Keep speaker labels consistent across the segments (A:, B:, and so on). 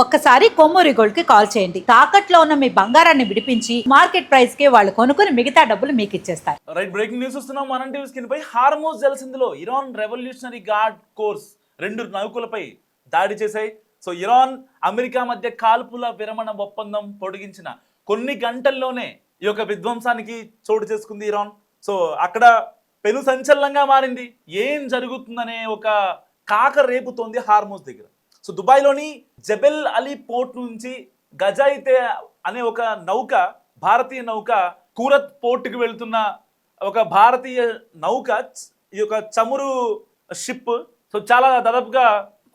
A: ఒక్కసారి కొమ్మూరి గోల్డ్ కి కాల్ చేయండి. తాకట్లో ఉన్న మీ బంగారాన్ని విడిపించి మార్కెట్ ప్రైస్ కి వాళ్ళు కొనుక్కుని మిగతా డబ్బులు మీకు ఇచ్చేస్తారు.
B: రైట్, బ్రేకింగ్ న్యూస్ వస్తున్నాం. మనం టీవీ స్క్రీన్ పై హార్మోజ్ జలసంధిలో ఇరాన్ రెవల్యూషనరీ గార్డ్ కోర్స్ 2 నౌకలపై దాడి చేశాయి. సో ఇరాన్ అమెరికా మధ్య కాల్పుల విరమణ ఒప్పందం పొడిగించిన కొన్ని గంటల్లోనే ఈ యొక్క విధ్వంసానికి చోటు చేసుకుంది ఇరాన్. సో అక్కడ పెను సంచలనంగా మారింది. ఏం జరుగుతుందనే ఒక కాక రేపుతోంది హార్మోజ్ దగ్గర. సో దుబాయ్లోని జబెల్ అలీ పోర్ట్ నుంచి గజాయితే అనే ఒక నౌక, భారతీయ నౌక కూరత్ పోర్టుకి వెళ్తున్న ఒక భారతీయ నౌక, ఈ యొక్క చమురు షిప్. సో చాలా దాదాపుగా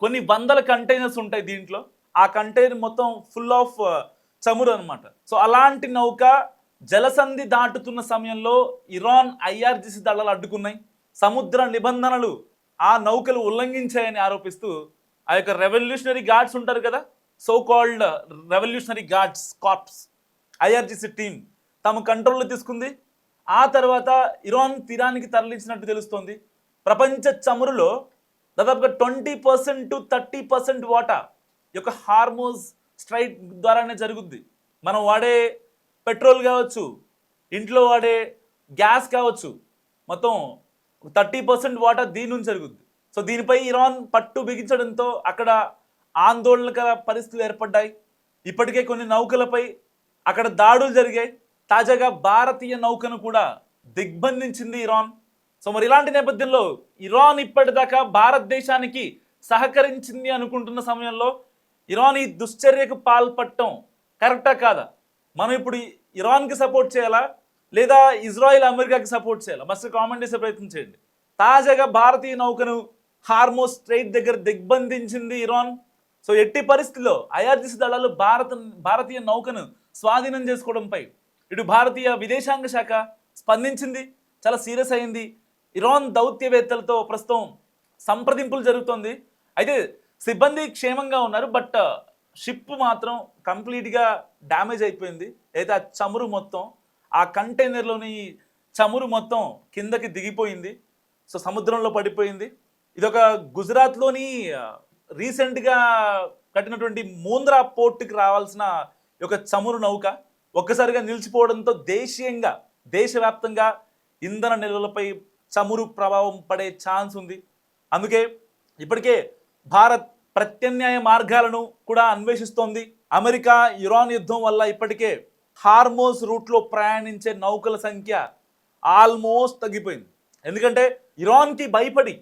B: కొన్ని వందల కంటైనర్స్ ఉంటాయి దీంట్లో. ఆ కంటైనర్ మొత్తం ఫుల్ ఆఫ్ చమురు అనమాట. సో అలాంటి నౌక జలసంధి దాటుతున్న సమయంలో ఇరాన్ IRGC దళాలు అడ్డుకున్నాయి. సముద్ర నిబంధనలు ఆ నౌకలు ఉల్లంఘించాయని ఆరోపిస్తూ ఆ యొక్క రెవల్యూషనరీ గార్డ్స్ ఉంటారు కదా, so called revolutionary guards corps, IRGC team తమ కంట్రోల్లో తీసుకుంది. ఆ తర్వాత ఇరాన్ తీరానికి తరలించినట్టు తెలుస్తోంది. ప్రపంచ చమురులో దాదాపుగా 20% to 30% వాటా ఈ యొక్క హార్మోజ్ స్ట్రైట్ ద్వారానే జరుగుద్ది. మనం వాడే పెట్రోల్ కావచ్చు, ఇంట్లో వాడే గ్యాస్ కావచ్చు, మొత్తం 30% వాటా దీని నుంచి జరుగుద్ది. సో దీనిపై ఇరాన్ పట్టు బిగించడంతో అక్కడ ఆందోళనకర పరిస్థితులు ఏర్పడ్డాయి. ఇప్పటికే కొన్ని నౌకలపై అక్కడ దాడులు జరిగాయి. తాజాగా భారతీయ నౌకను కూడా దిగ్బంధించింది ఇరాన్. సో మరి ఇలాంటి నేపథ్యంలో ఇరాన్ ఇప్పటిదాకా భారతదేశానికి సహకరించింది అనుకుంటున్న సమయంలో ఇరాన్ ఈ దుశ్చర్యకు పాల్పడటం కరెక్టా కాదా? మనం ఇప్పుడు ఇరాన్కి సపోర్ట్ చేయాలా లేదా ఇజ్రాయిల్ అమెరికాకి సపోర్ట్ చేయాలా? మస్తు కామెంట్ చేసే ప్రయత్నం చేయండి. తాజాగా భారతీయ నౌకను హార్మోజ్ స్ట్రైట్ దగ్గర దిగ్బంధించింది ఇరాన్. సో ఎట్టి పరిస్థితుల్లో IRGC దళాలు భారతీయ నౌకను స్వాధీనం చేసుకోవడంపై ఇటు భారతీయ విదేశాంగ శాఖ స్పందించింది, చాలా సీరియస్ అయింది. ఇరాన్ దౌత్యవేత్తలతో ప్రస్తుతం సంప్రదింపులు జరుగుతోంది. అయితే సిబ్బంది క్షేమంగా ఉన్నారు, బట్ షిప్ మాత్రం కంప్లీట్గా డ్యామేజ్ అయిపోయింది. అయితే ఆ చమురు మొత్తం, ఆ కంటైనర్లోని చమురు మొత్తం కిందకి దిగిపోయింది. సో సముద్రంలో పడిపోయింది. ఇదొక గుజరాత్లోని రీసెంట్గా కట్టినటువంటి మూంద్రా పోర్టుకి రావాల్సిన ఒక చమురు నౌక ఒక్కసారిగా నిలిచిపోవడంతో దేశవ్యాప్తంగా ఇంధన నిల్వలపై చమురు ప్రభావం పడే ఛాన్స్ ఉంది. అందుకే ఇప్పటికే భారత్ ప్రత్యామ్నాయ మార్గాలను కూడా అన్వేషిస్తోంది. అమెరికా ఇరాన్ యుద్ధం వల్ల ఇప్పటికే హార్మోజ్ రూట్లో ప్రయాణించే నౌకల సంఖ్య ఆల్మోస్ట్ తగ్గిపోయింది. ఎందుకంటే ఇరాన్కి భయపడి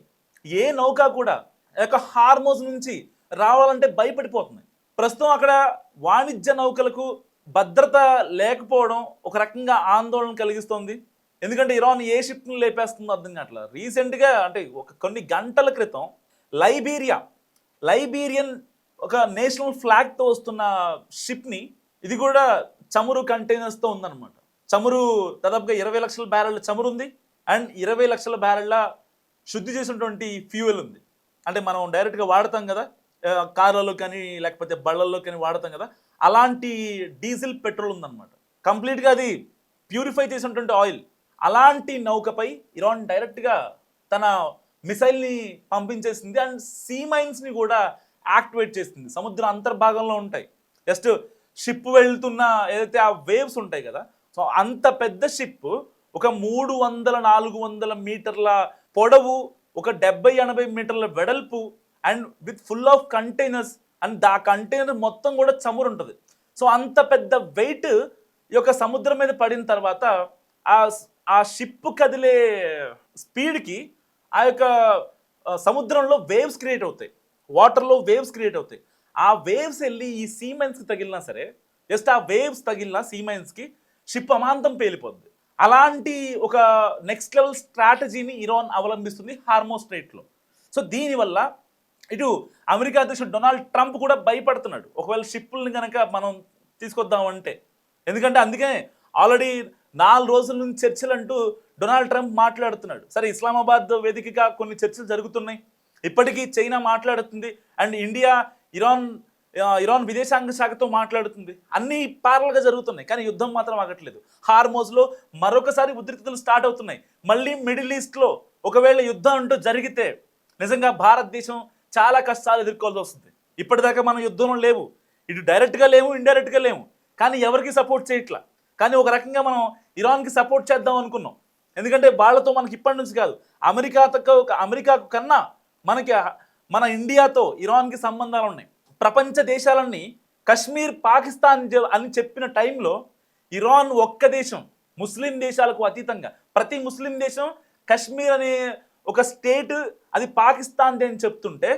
B: ఏ నౌక కూడా యొక్క హార్మోజ్ నుంచి రావాలంటే భయపడిపోతుంది. ప్రస్తుతం అక్కడ వాణిజ్య నౌకలకు భద్రత లేకపోవడం ఒక రకంగా ఆందోళన కలిగిస్తోంది. ఎందుకంటే ఇరాన్ ఏ షిప్ని లేపేస్తుందో అర్థం కావట్లేదు. రీసెంట్గా అంటే కొన్ని గంటల క్రితం లైబీరియన్ ఒక నేషనల్ ఫ్లాగ్తో వస్తున్న షిప్ని, ఇది కూడా చమురు కంటైనర్స్తో ఉందన్నమాట. చమురు దాదాపుగా 20 లక్షల బ్యారెళ్ళ చమురు ఉంది అండ్ 20 లక్షల బ్యారెళ్ళ శుద్ధి చేసినటువంటి ఫ్యూయల్ ఉంది. అంటే మనం డైరెక్ట్గా వాడతాం కదా, కార్లలో కానీ లేకపోతే బళ్ళల్లో కానీ వాడతాం కదా, అలాంటి డీజిల్ పెట్రోల్ ఉందన్నమాట. కంప్లీట్గా అది ప్యూరిఫై చేసినటువంటి ఆయిల్. అలాంటి నౌకపై ఇరాన్ డైరెక్ట్గా తన మిసైల్ని పంపించేసింది అండ్ సీ మైన్స్ని కూడా యాక్టివేట్ చేసింది. సముద్ర అంతర్భాగంలో ఉంటాయి. జస్ట్ షిప్ వెళ్తున్న ఏదైతే ఆ వేవ్స్ ఉంటాయి కదా, సో అంత పెద్ద షిప్ ఒక 300-400 మీటర్ల పొడవు, ఒక 70-80 మీటర్ల వెడల్పు and with full of containers and ఆ కంటైనర్ మొత్తం కూడా చమురు ఉంటుంది. సో అంత పెద్ద వెయిట్ ఈ యొక్క సముద్రం మీద పడిన తర్వాత ఆ షిప్ కదిలే స్పీడ్కి ఆ యొక్క సముద్రంలో వేవ్స్ క్రియేట్ అవుతాయి, వాటర్లో వేవ్స్ క్రియేట్ అవుతాయి. ఆ వేవ్స్ వెళ్ళి ఈ సీమైన్స్కి తగిలినా సరే, జస్ట్ ఆ వేవ్స్ తగిలిన సీమైన్స్కి షిప్ అమాంతం పేలిపోద్ది. అలాంటి ఒక నెక్స్ట్ లెవెల్ స్ట్రాటజీని ఇరాన్ అవలంబిస్తుంది హార్మోజ్ స్ట్రైట్లో. సో దీనివల్ల ఇటు అమెరికా అధ్యక్షుడు డొనాల్డ్ ట్రంప్ కూడా భయపడుతున్నాడు, ఒకవేళ షిప్పుల్ని కనుక మనం తీసుకొద్దామంటే. ఎందుకంటే అందుకే ఆల్రెడీ 4 రోజుల నుంచి చర్చలు అంటూ డొనాల్డ్ ట్రంప్ మాట్లాడుతున్నాడు. సరే, ఇస్లామాబాద్ వేదికగా కొన్ని చర్చలు జరుగుతున్నాయి. ఇప్పటికీ చైనా మాట్లాడుతుంది అండ్ ఇండియా ఇరాన్ విదేశాంగ శాఖతో మాట్లాడుతుంది. అన్నీ ప్యారల్గా జరుగుతున్నాయి, కానీ యుద్ధం మాత్రం ఆగట్లేదు. హార్మోజ్లో మరొకసారి ఉద్రిక్తతలు స్టార్ట్ అవుతున్నాయి. మళ్ళీ మిడిల్ ఈస్ట్లో ఒకవేళ యుద్ధం అంటూ జరిగితే నిజంగా భారతదేశం చాలా కష్టాలు ఎదుర్కోవాల్సి వస్తుంది. ఇప్పటిదాకా మనం యుద్ధంలో లేవు, ఇటు డైరెక్ట్గా లేము, ఇండైరెక్ట్గా లేము, కానీ ఎవరికి సపోర్ట్ చేయట్లా. కానీ ఒక రకంగా మనం ఇరాన్కి సపోర్ట్ చేద్దాం అనుకున్నాం. ఎందుకంటే వాళ్ళతో మనకి ఇప్పటి నుంచి కాదు, అమెరికాకు కన్నా మనకి మన ఇండియాతో ఇరాన్కి సంబంధాలు ఉన్నాయి. ప్రపంచ దేశాలన్నీ కశ్మీర్ పాకిస్తాన్ అని చెప్పిన టైంలో ఇరాన్ ఒక్క దేశం, ముస్లిం దేశాలకు అతీతంగా ప్రతి ముస్లిం దేశం కశ్మీర్ అనే ఒక స్టేట్ అది పాకిస్తాన్ది అని చెప్తుంటే,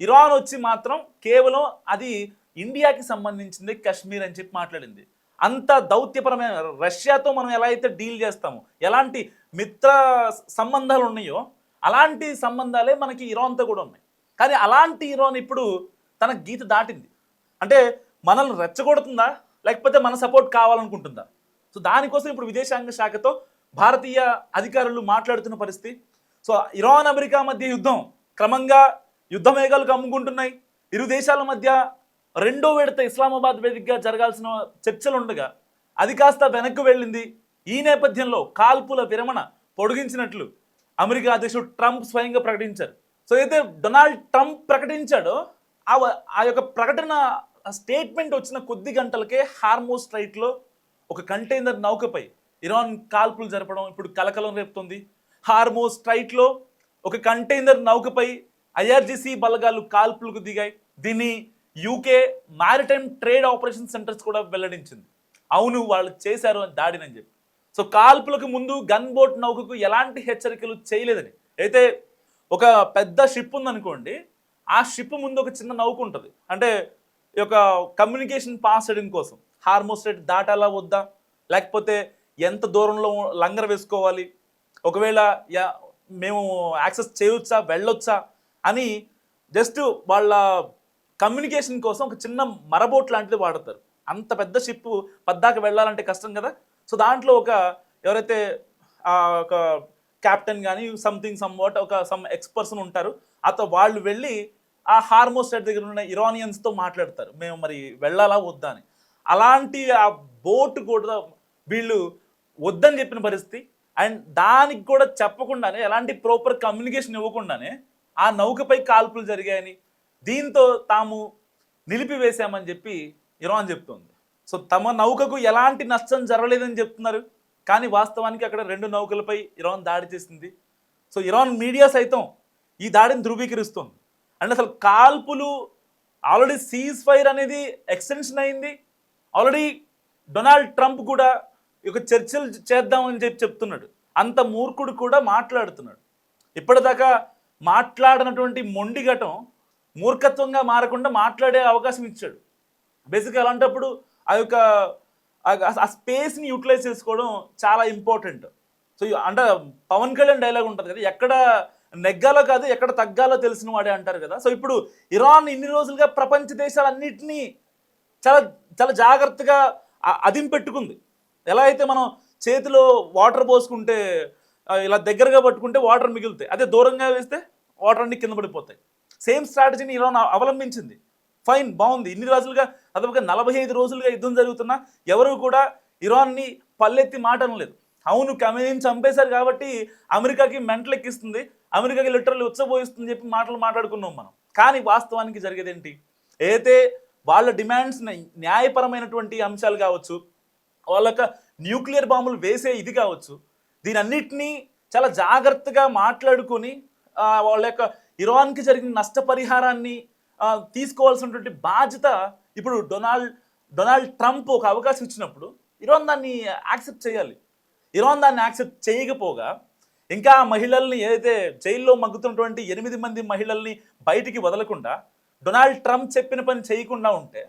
B: ఇరాన్ వచ్చి మాత్రం కేవలం అది ఇండియాకి సంబంధించింది కశ్మీర్ అని చెప్పి మాట్లాడింది. అంత దౌత్యపరమైన రష్యాతో మనం ఎలా అయితే డీల్ చేస్తామో, ఎలాంటి మిత్ర సంబంధాలు ఉన్నాయో అలాంటి సంబంధాలే మనకి ఇరాన్తో కూడా ఉన్నాయి. కానీ అలాంటి ఇరాన్ ఇప్పుడు తన గీత దాటింది. అంటే మనల్ని రెచ్చగొడుతుందా, లేకపోతే మన సపోర్ట్ కావాలనుకుంటుందా? సో దానికోసం ఇప్పుడు విదేశాంగ శాఖతో భారతీయ అధికారులు మాట్లాడుతున్న పరిస్థితి. సో ఇరాన్ అమెరికా మధ్య యుద్ధం క్రమంగా యుద్ధ మేఘాలు కమ్ముకుంటున్నాయి. ఇరు దేశాల మధ్య రెండో విడత ఇస్లామాబాద్ వేదికగా జరగాల్సిన చర్చలు ఉండగా అది కాస్త వెనక్కు వెళ్ళింది. ఈ నేపథ్యంలో కాల్పుల విరమణ పొడిగించినట్లు అమెరికా అధ్యక్షుడు ట్రంప్ స్వయంగా ప్రకటించారు. సో అయితే డొనాల్డ్ ట్రంప్ ప్రకటించాడో ఆ యొక్క ప్రకటన స్టేట్మెంట్ వచ్చిన కొద్ది గంటలకే హార్మోస్ స్ట్రైట్లో ఒక కంటైనర్ నౌకపై ఇరాన్ కాల్పులు జరపడం ఇప్పుడు కలకలం రేపుతుంది. హార్మోస్ స్ట్రైట్లో ఒక కంటైనర్ నౌకపై ఐఆర్జీసీ బలగాలు కాల్పులకు దిగాయి. దీన్ని UK maritime trade operation centres కూడా వెల్లడించింది. అవును, వాళ్ళు చేశారు అని దాడినని చెప్పి. సో కాల్పులకు ముందు గన్ బోట్ నౌకకు ఎలాంటి హెచ్చరికలు చేయలేదని. అయితే ఒక పెద్ద షిప్ ఉందనుకోండి, ఆ షిప్ ముందు ఒక చిన్న నౌక ఉంటుంది. అంటే ఈ యొక్క కమ్యూనికేషన్ పాస్ చేయడం కోసం హార్మోస్ స్ట్రైట్ దాటాలా వద్దా, లేకపోతే ఎంత దూరంలో లంగర్ వేసుకోవాలి, ఒకవేళ మేము యాక్సెస్ చేయొచ్చా, వెళ్ళొచ్చా అని జస్ట్ వాళ్ళ కమ్యూనికేషన్ కోసం ఒక చిన్న మరబోట్ లాంటిది వాడతారు. అంత పెద్ద షిప్ పద్దాక వెళ్ళాలంటే కష్టం కదా. సో దాంట్లో ఎవరైతే ఒక క్యాప్టెన్ కానీ సమ్ ఎక్స్పర్సన్ ఉంటారు, వాళ్ళు వెళ్ళి ఆ హార్మోస్ స్ట్రైట్ దగ్గర ఉన్న ఇరానియన్స్తో మాట్లాడతారు, మేము మరి వెళ్ళాలా వద్దా అని. అలాంటి ఆ బోట్ కూడా వీళ్ళు వద్దని చెప్పిన పరిస్థితి. అండ్ దానికి కూడా చెప్పకుండానే, ఎలాంటి ప్రాపర్ కమ్యూనికేషన్ ఇవ్వకుండానే ఆ నౌకపై కాల్పులు జరిగాయని, దీంతో తాము నిలిపివేశామని చెప్పి ఇరాన్ చెప్తుంది. సో తమ నౌకకు ఎలాంటి నష్టం జరగలేదని చెప్తున్నారు, కానీ వాస్తవానికి అక్కడ 2 నౌకలపై ఇరాన్ దాడి చేసింది. సో ఇరాన్ మీడియా సైతం ఈ దాడిని ధృవీకరిస్తుంది. అండ్ అసలు కాల్పులు ఆల్రెడీ సీజ్ ఫైర్ అనేది ఎక్స్టెన్షన్ అయింది. ఆల్రెడీ డొనాల్డ్ ట్రంప్ కూడా ఒక చర్చలు చేద్దామని చెప్తున్నాడు. అంత మూర్ఖుడు కూడా మాట్లాడుతున్నాడు. ఇప్పటిదాకా మాట్లాడినటువంటి మొండిగటం మూర్ఖత్వంగా మారకుండా మాట్లాడే అవకాశం ఇచ్చాడు. బేసిక్గా అలాంటప్పుడు ఆ స్పేస్ని యూటిలైజ్ చేసుకోవడం చాలా ఇంపార్టెంట్. సో అంటే పవన్ కళ్యాణ్ డైలాగ్ ఉంటుంది కదా, ఎక్కడ నెగ్గాలో కాదు ఎక్కడ తగ్గాలో తెలిసిన వాడే అంటారు కదా. సో ఇప్పుడు ఇరాన్ ఇన్ని రోజులుగా ప్రపంచ దేశాలన్నింటినీ చాలా చాలా జాగ్రత్తగా అదింపెట్టుకుంది. ఎలా అయితే మనం చేతిలో వాటర్ పోసుకుంటే ఇలా దగ్గరగా పట్టుకుంటే వాటర్ మిగులుతాయి, అదే దూరంగా వేస్తే వాటర్ అన్ని కింద పడిపోతాయి. సేమ్ స్ట్రాటజీని ఇరాన్ అవలంబించింది. ఫైన్, బాగుంది. ఇన్ని రోజులుగా అదొక 45 రోజులుగా యుద్ధం జరుగుతున్నా ఎవరు కూడా ఇరాన్ని పల్లెత్తి మాట అనలేదు. అవును, ఖమేనీని చంపేశారు కాబట్టి అమెరికాకి మెంటల్ ఎక్కిస్తుంది, అమెరికాకి లిటరల్లీ ఉచ్చబోయిస్తుంది చెప్పి మాట్లాడుకున్నాం మనం. కానీ వాస్తవానికి జరిగేది ఏంటి? అయితే వాళ్ళ డిమాండ్స్ న్యాయపరమైనటువంటి అంశాలు కావచ్చు, వాళ్ళ యొక్క న్యూక్లియర్ బాంబులు వేసే ఇది కావచ్చు, దీనన్నిటినీ చాలా జాగ్రత్తగా మాట్లాడుకొని వాళ్ళ యొక్క ఇరాన్కి జరిగిన నష్టపరిహారాన్ని తీసుకోవాల్సినటువంటి బాధ్యత ఇప్పుడు డొనాల్డ్ ట్రంప్ ఒక అవకాశం ఇచ్చినప్పుడు ఇరాన్ దాన్ని యాక్సెప్ట్ చేయాలి. ఇరాన్ దాన్ని యాక్సెప్ట్ చేయకపోగా ఇంకా మహిళల్ని ఏదైతే జైల్లో మగ్గుతున్నటువంటి 8 మంది మహిళల్ని బయటికి వదలకుండా డొనాల్డ్ ట్రంప్ చెప్పిన పని చేయకుండా ఉంటే,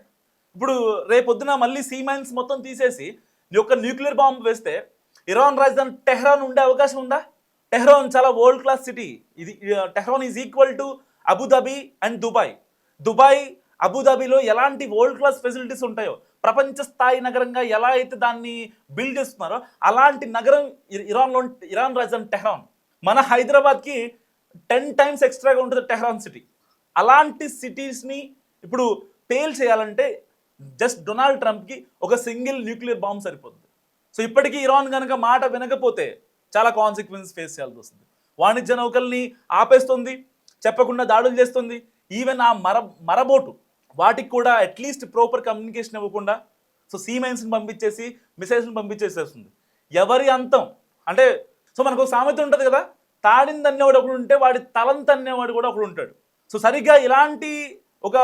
B: ఇప్పుడు రేపొద్దున మళ్ళీ సీమైన్స్ మొత్తం తీసేసి ఒక న్యూక్లియర్ బాంబు వేస్తే ఇరాన్ రాజధాని టెహ్రాన్ ఉండే అవకాశం ఉందా? టెహ్రాన్ చాలా వరల్డ్ క్లాస్ సిటీ. ఇది Tehran is equal to Abu Dhabi and Dubai అబుదాబిలో ఎలాంటి వరల్డ్ క్లాస్ ఫెసిలిటీస్ ఉంటాయో, ప్రపంచ స్థాయి నగరంగా ఎలా అయితే దాన్ని బిల్డ్ చేస్తున్నారో అలాంటి నగరం ఇరాన్ రాజధాని టెహ్రాన్. మన హైదరాబాద్కి 10 times ఎక్స్ట్రాగా ఉంటుంది టెహ్రాన్ సిటీ. అలాంటి సిటీస్ని ఇప్పుడు పేల్ చేయాలంటే జస్ట్ డొనాల్డ్ ట్రంప్కి ఒక సింగిల్ న్యూక్లియర్ బాంబ్ సరిపోతుంది. సో ఇప్పటికీ ఇరాన్ కనుక మాట వినకపోతే చాలా కాన్సిక్వెన్సెస్ ఫేస్ చేయాల్సి వస్తుంది. వాణిజ్య నౌకల్ని ఆపేస్తుంది, చెప్పకుండా దాడులు చేస్తుంది. ఈవెన్ ఆ మరబోటు వాటికి కూడా అట్లీస్ట్ ప్రాపర్ కమ్యూనికేషన్ ఇవ్వకుండా సో సీ మైన్స్ని పంపించేసి మిసైల్స్ని పంపించేసేస్తుంది. ఎవరి అంతం అంటే సో మనకు ఒక సామెత ఉంటుంది కదా, తాడిని తన్నేవాడు ఒకడు ఉంటే వాడి తలను తన్నేవాడు కూడా ఒకడు ఉంటాడు. సో సరిగ్గా ఇలాంటి ఒక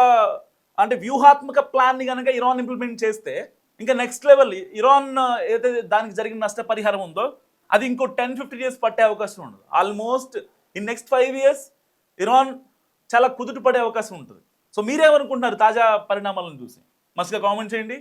B: అంటే వ్యూహాత్మక ప్లాన్ని కనుక ఇరాన్ ఇంప్లిమెంట్ చేస్తే ఇంకా నెక్స్ట్ లెవెల్ ఇరాన్ ఏదైతే దానికి జరిగిన నష్టపరిహారం ఉందో అది ఇంకో 10-15 years పట్టే అవకాశం ఉండదు. Almost in next 5 years Iran చాలా కుదుట పడే అవకాశం ఉంటుంది. సో మీరేమనుకుంటున్నారు తాజా పరిణామాలను చూసి? మస్తుగా కామెంట్ చేయండి.